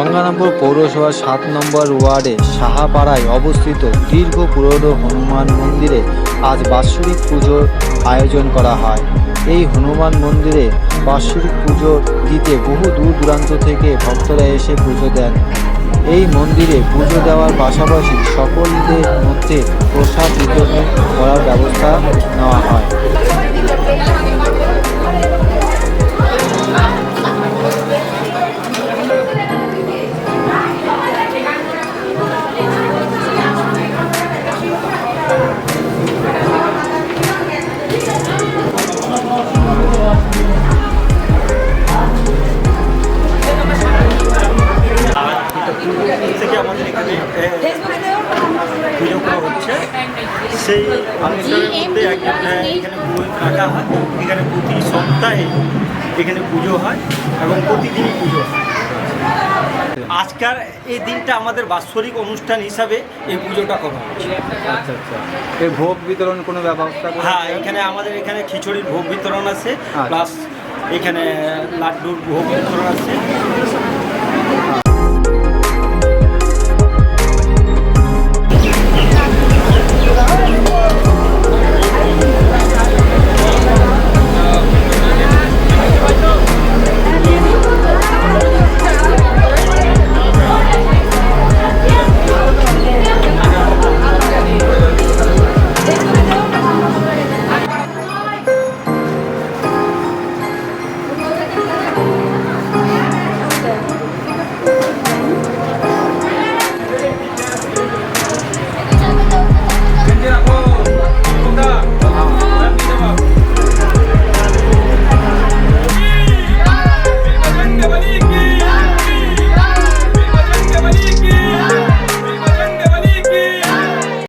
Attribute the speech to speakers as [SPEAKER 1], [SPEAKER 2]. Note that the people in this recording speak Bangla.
[SPEAKER 1] গঙ্গারামপুর পৌরসভার ৭ নম্বর ওয়ার্ডে সাহাপাড়ায় অবস্থিত দীর্ঘ পুরনো হনুমান মন্দিরে আজ বাৎসরিক পুজোর আয়োজন করা হয়। এই হনুমান মন্দিরে বাৎসরিক পুজো দিতে বহু দূর দূরান্ত থেকে ভক্তরা এসে পুজো দেন। এই মন্দিরে পুজো দেওয়ার পাশাপাশি সকলদের মধ্যে প্রসাদ বিতরণ করার ব্যবস্থা নেওয়া হয়।
[SPEAKER 2] থেকে আমাদের এখানে পুজো করা হচ্ছে সেই অনুষ্ঠানের মধ্যে এখানে পুরোহিত রাখা হয়। এখানে প্রতি সপ্তাহে এখানে পুজো হয় এবং প্রতিদিনই পুজো হয়। আজকাল এই দিনটা আমাদের বাৎসরিক অনুষ্ঠান হিসাবে এই পুজোটা করা হচ্ছে।
[SPEAKER 1] আচ্ছা আচ্ছা, এই ভোগ বিতরণ কোনো ব্যবস্থা?
[SPEAKER 2] হ্যাঁ, এখানে আমাদের এখানে খিচুড়ির ভোগ বিতরণ আছে, প্লাস এখানে লাড্ডুর ভোগ বিতরণ আছে।